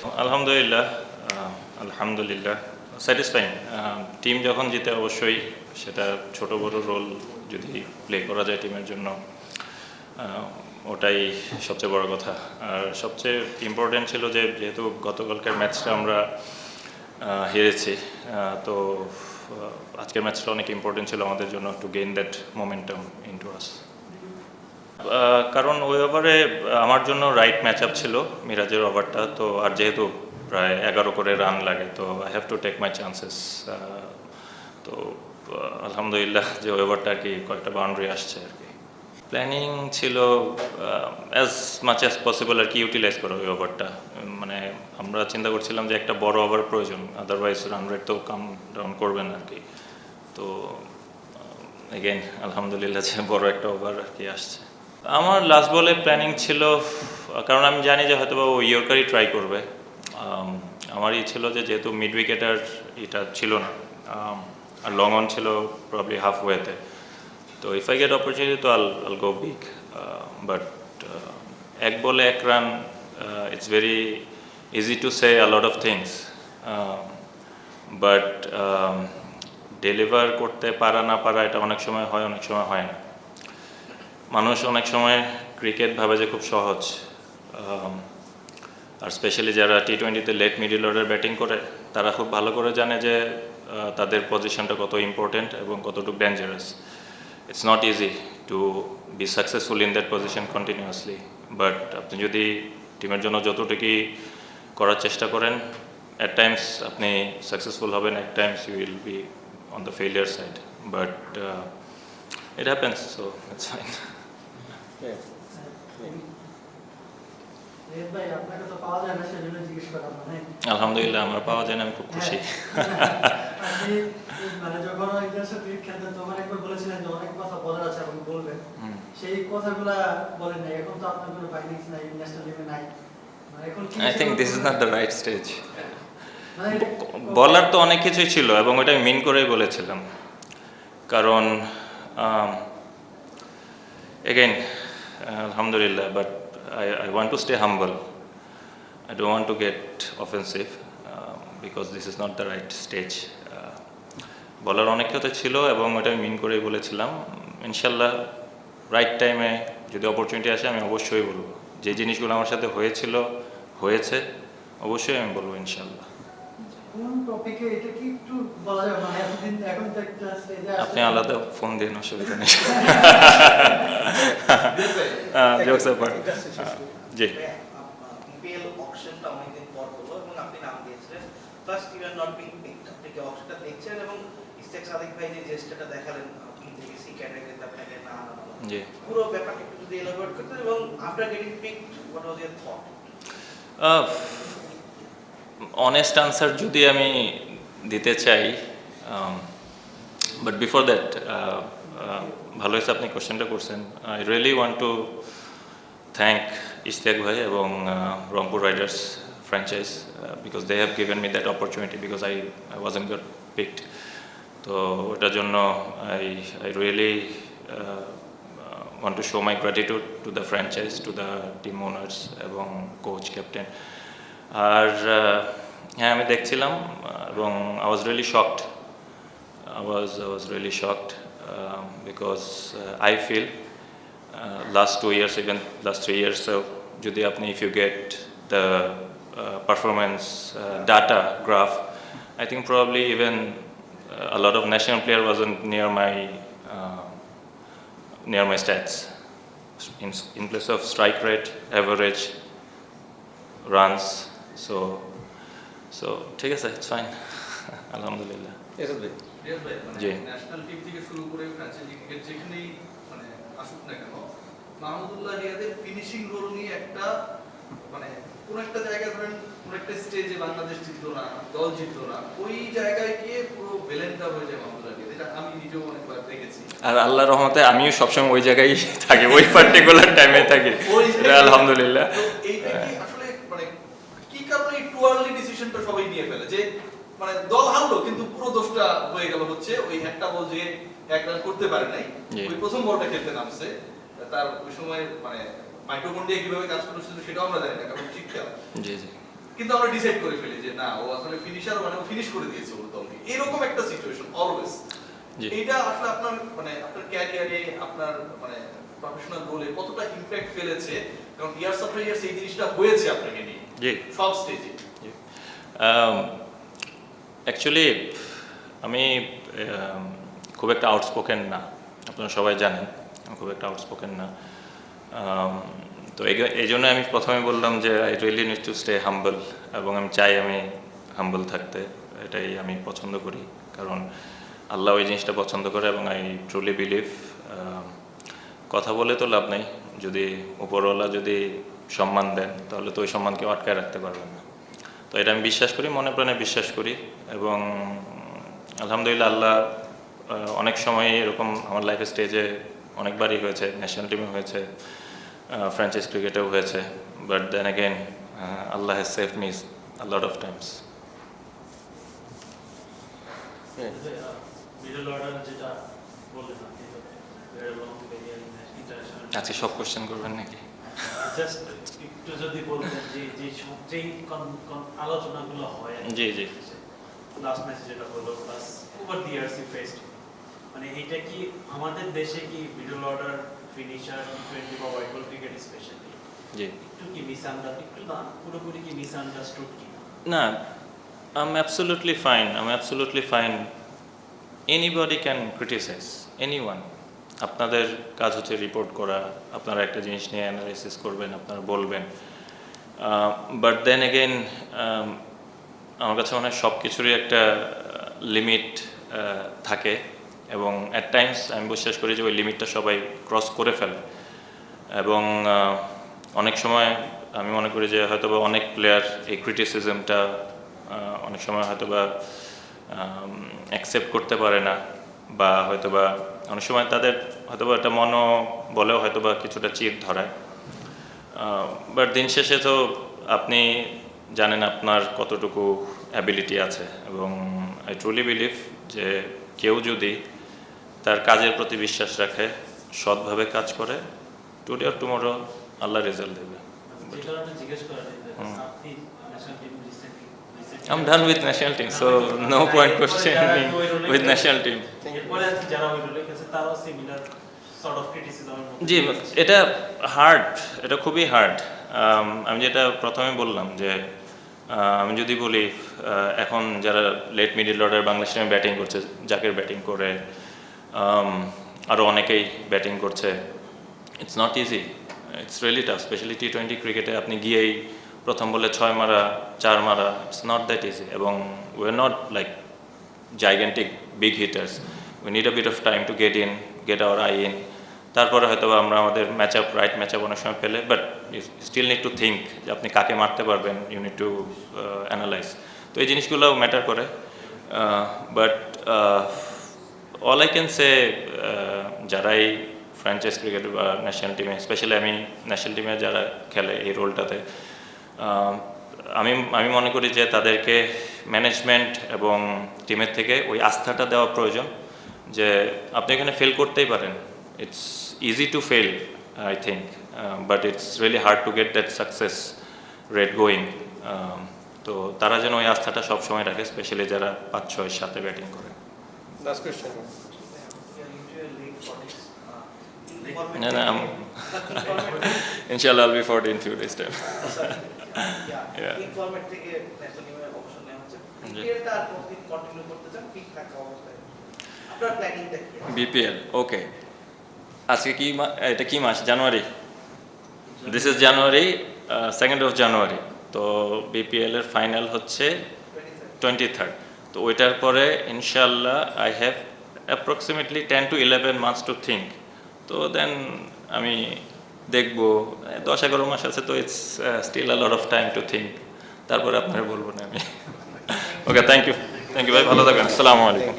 আলহামদুলিল্লাহ, আলহামদুলিল্লাহ satisfying. Team যখন জিতে অবশ্যই সেটা ছোট বড় রোল যদি প্লে করা যায় টিমের জন্য, ওটাই সবচেয়ে বড় কথা। আর সবচেয়ে ইম্পর্টেন্ট ছিল যে যেহেতু গতকালকার ম্যাচটা আমরা হেরেছি, তো আজকের ম্যাচটা অনেক ইম্পর্টেন্ট ছিল আমাদের জন্য to gain that momentum into us. কারণ ওই ওভারে আমার জন্য রাইট ম্যাচ আপ ছিল মিরাজের ওভারটা, তো আর যেহেতু প্রায় 11 করে রান লাগে, তো I have to take my chances. তো আলহামদুলিল্লাহ যে ওই ওভারটা আর কি কয়েকটা বাউন্ডারি আসছে আর কি। প্ল্যানিং ছিল অ্যাজ মাচ অ্যাজ পসিবল আর কি ইউটিলাইজ করা ওই ওভারটা। মানে আমরা চিন্তা করছিলাম যে একটা বড় ওভার প্রয়োজন, আদারওয়াইজ রান রেট তো কাম ডাউন করবেন আর কি। তো এগেইন আলহামদুলিল্লাহ যে বড় একটা ওভার আর কি আসছে। আমার লাস্ট বলে প্ল্যানিং ছিল, কারণ আমি জানি যে হয়তো ও ইয়র্কারই ট্রাই করবে। আমারই ছিল যে যেহেতু মিড উইকেটার এটা ছিল না, আর লং অন ছিল প্রবলি হাফ ওয়েতে, তো ইফ আই গেট অপরচুনিটি তো আল গো বিগ। বাট এক বলে এক run, it's very easy to say a lot of things, but deliver করতে পারা না পারা এটা অনেক সময় হয়, অনেক সময় হয় না। মানুষ অনেক সময় ক্রিকেট ভাবে যে খুব সহজ, আর স্পেশালি যারা টি-20-তে লেট মিডল অর্ডার ব্যাটিং করে তারা খুব ভালো করে জানে যে তাদের পজিশনটা কত ইম্পর্টেন্ট এবং কতটুকু dangerous. It's not easy to be successful in that position continuously, but আপনি যদি টিমের জন্য যতটুকুই করার চেষ্টা করেন, অ্যাট টাইমস আপনি সাকসেসফুল হবেন, at times you will be on the failure side, but it happens, so it's fine. আলহামদুলিল্লাহ আমার পাওয়া যায় না, আমি খুব খুশি। I think this is not the right stage. বলার তো অনেক কিছুই ছিল এবং ওটা আমি মিন করেই বলেছিলাম, কারণ again alhamdulillah, but I want to stay humble. I don't want to get offensive, because this is not the right stage. বলার অনেক কথা ছিল এবং ওটা আমি মিন করেই বলেছিলাম। ইনশাল্লাহ রাইট টাইমে যদি অপরচুনিটি আসে আমি অবশ্যই বলবো। যে জিনিসগুলো আমার সাথে হয়েছে অবশ্যই আমি বলবো ইনশাল্লাহ। আপনি আলাদা ফোন দিন, অসুবিধা নেই। জোকস অ্যাপার্ট, জি। বিপিএল অকশনটা অনেকদিন পর হলো এবং আপনি নাম দিয়েছিলেন first you are not being picked. আপনি কি অকশনটা দেখছেন এবং ইস্তেক সাদিক ভাই যে জেস্টটা দেখালেন আপনি থেকে সি ক্যাটাগরিতে আপনাকে না আনা হলো, জি, পুরো ব্যাপারটা একটু যদি এলাবোরেট করতেন এবং after getting picked what was your thought? Honest answer যদি আমি দিতে চাই, বাট বিফোর দ্যাট, ভালো হয়েছে আপনি কোশ্চেনটা করছেন। I really want to thank Ishtiaq ভাই এবং Rangpur Riders franchise, because they have given me that opportunity, because I wasn't got picked. তো ওটার জন্য I really want to show my gratitude to the franchise, to the team owners এবং coach captain. আর হ্যাঁ আমি দেখছিলাম এবং I was really shocked. I was really shocked, because I feel last 2 years, even last 3 years, so যদি আপনি if you get the performance data graph, I think probably even a lot of national player wasn't near my stats in place of strike rate, average, runs, so ঠিক আছে, it's fine. আলহামদুলিল্লাহ। জি, national team থেকে শুরু করে franchise cricket যেখানেই মানে আসুক না কেন, মাহমুদুল্লাহ রিয়াদের ফিনিশিং রোল নিয়ে একটা মানে কোন একটা জায়গায় ধরেন কোন একটা স্টেজে বাংলাদেশ জিতলো না, দল জিতলো না, ওই জায়গায় গিয়ে পুরো ভেলেন্টা হয়ে যায় মাহমুদুল্লাহ রিয়াদ। এটা আমি নিজেও অনেকবার দেখেছি। আর আল্লাহর রহমতে আমিও সবসময় ওই জায়গায় থাকি, ওই পার্টিকুলার টাইমে থাকি, আলহামদুলিল্লাহ। এইটা কি আসলে মানে কি কারণে টু আর্লি ডিসিশনটা সবাই নিয়ে ফেলে যে মানে দল হারলো কিন্তু পুরো দোষটা হয়ে গেল হচ্ছে ওই একটা বল যে এক রান করতে পারে নাই, ওই প্রথম বলটা খেলতে নামছে, তার ওই সময় মানে মাইক্রোফোন দিয়ে কিভাবে কাজ করছিল সেটাও আমরা জানি না, কারণ ঠিক খেলা। জি জি, কিন্তু আমরা ডিসাইড করে ফেলি যে না ও আসলে ফিনিশার, মানে ও ফিনিশ করে দিয়েছে ওর দলকে, এরকম একটা সিচুয়েশন অলওয়েজ। জি। এইটা আসলে আপনার মানে আপনার ক্যারিয়ারে, আপনার মানে প্রফেশনাল রোলে কতটা ইমপ্যাক্ট ফেলেছে? কারণ ইয়ার্স আফটার ইয়ার্স এই জিনিসটা হয়েছে আপনাকে নিয়ে জি। সব স্টেজে। অ্যাকচুয়ালি আমি খুব একটা আউটস্পোকেন না, আপনারা সবাই জানেন আমি খুব একটা আউটস্পোকেন না। তো এই জন্য আমি প্রথমে বললাম যে I really need to stay humble, এবং আমি চাই আমি হাম্বল থাকতে, এটাই আমি পছন্দ করি, কারণ আল্লাহ ওই জিনিসটা পছন্দ করে, এবং আই ট্রুলি বিলিভ কথা বলে তো লাভ নেই, যদি উপরওয়ালা যদি সম্মান দেন তাহলে তো ওই সম্মান কেউ আটকায় রাখতে পারবেন না। তো এটা আমি বিশ্বাস করি, মনে প্রাণে বিশ্বাস করি, এবং আলহামদুলিল্লাহ আল্লাহ অনেক সময় এরকম আমার লাইফের স্টেজে অনেকবারই হয়েছে, ন্যাশনাল টিমে হয়েছে, ফ্র্যাঞ্চাইজ ক্রিকেটেও হয়েছে, but then again Allah has saved me a lot of times. Middle order যেটা বললেন আপনি, very long career in international, আজকে সব কোশ্চেন করবেন নাকি? জাস্ট একটু যদি বলতেন যে যেই আলোচনাগুলো হয় জি জি। লাস্ট ম্যাচে যেটা হলো, plus over the years you faced, মানে এইটা কি আমাদের দেশে কি মিডল অর্ডার ফিনিশার টি20 বা হোয়াইট বল ক্রিকেট স্পেশালি জি। একটু কি একটু না পুরোপুরি কি মিসআন্ডারস্টুড কি? না, I'm absolutely fine. I'm absolutely fine. Anybody can criticize anyone. আপনাদের কাজ হচ্ছে রিপোর্ট করা, আপনারা একটা জিনিস নিয়ে অ্যানালাইসিস করবেন, আপনারা বলবেন, বাট দেন এগেইন আমার কাছে মনে হয় সব কিছুরই একটা লিমিট থাকে, এবং অ্যাট টাইমস আমি বিশ্বাস করি যে ওই লিমিটটা সবাই ক্রস করে ফেলে, এবং অনেক সময় আমি মনে করি যে হয়তোবা অনেক প্লেয়ার এই ক্রিটিসিজমটা অনেক সময় হয়তোবা অ্যাকসেপ্ট করতে পারে না, বা হয়তোবা অনেক সময় তাদের হয়তোবা একটা বলেও হয়তোবা কিছুটা চিড় ধরায়, বাট দিন শেষে তো আপনি জানেন আপনার কতটুকু অ্যাবিলিটি আছে, এবং আই ট্রুলি বিলিভ যে কেউ যদি তার কাজের প্রতি বিশ্বাস রাখে, সৎভাবে কাজ করে, today or tomorrow Allah result দেবে। যে কারণে জিজ্ঞেস করা যায় আপনি national team I'm done with national team, so no point questioning with national team. এরপরে আর কি যারা ওই রোলে খেলছে তারাও সিমিলার সর্ট অফ ক্রিটিসিজমের মধ্যে জি, এটা হার্ড, এটা খুবই হার্ড। আমি যেটা প্রথমে বললাম যে আমি যদি বলি এখন যারা লেট মিডল অর্ডার বাংলাদেশ টিমে ব্যাটিং করছে, জাকের ব্যাটিং করে, আরও অনেকেই ব্যাটিং করছে, it's not easy, it's really tough, specially টি20 ক্রিকেটে আপনি গিয়েই প্রথম বলে 6 মারা 4 মারা, ইটস নট দ্যাট ইজি, এবং we are not like gigantic big hitters, we need a bit of time to get our eye in, তারপরে হয়তো আমরা আমাদের রাইট ম্যাচ আপ অনেক সময় পেলে, but you still need to think যে আপনি কাকে মারতে পারবেন, ইউ নিড টু অ্যানালাইজ, তো এই জিনিসগুলো ম্যাটার করে, but all I can say যারাই ফ্র্যাঞ্চাইজ ক্রিকেট বা ন্যাশনাল টিমে, স্পেশালি আমি ন্যাশনাল টিমে যারা খেলে এই রোলটাতে, আমি মনে করি যে তাদেরকে ম্যানেজমেন্ট এবং টিমের থেকে ওই আস্থাটা দেওয়া প্রয়োজন, যে আপনি এখানে ফেল করতেই পারেন, it's easy to fail I think, but it's really hard to get that success rate going, তো তারা যেন ওই আস্থাটা সবসময় রাখে, স্পেশালি যারা 5, 6, 7 ব্যাটিং করে। Last question. No, no, inshallah I'll be 40 in few days time. Yeah. Informed থেকে ন্যাশনাল টিমের অবসর নেওয়া হচ্ছে, ক্রিকেটটা আর কতদিন কন্টিনিউ করতে চান ফিট থাকা অবস্থায়, আপনার প্ল্যানিংটা কি? বিপিএল, ওকে, আজকে কি এটা কি মাস? January, this is January, 2nd of January, তো বিপিএল এর ফাইনাল হচ্ছে 23rd, তো ওইটার পরে ইনশাল্লাহ I have approximately 10 to 11 months to think, তো দেন আমি দেখবো 10-11 মাস আছে, তো it's still a lot of time to think, তারপরে আপনারা বলবো না আমি। ওকে, থ্যাংক ইউ ভাই, ভালো থাকবেন, আসসালামু আলাইকুম।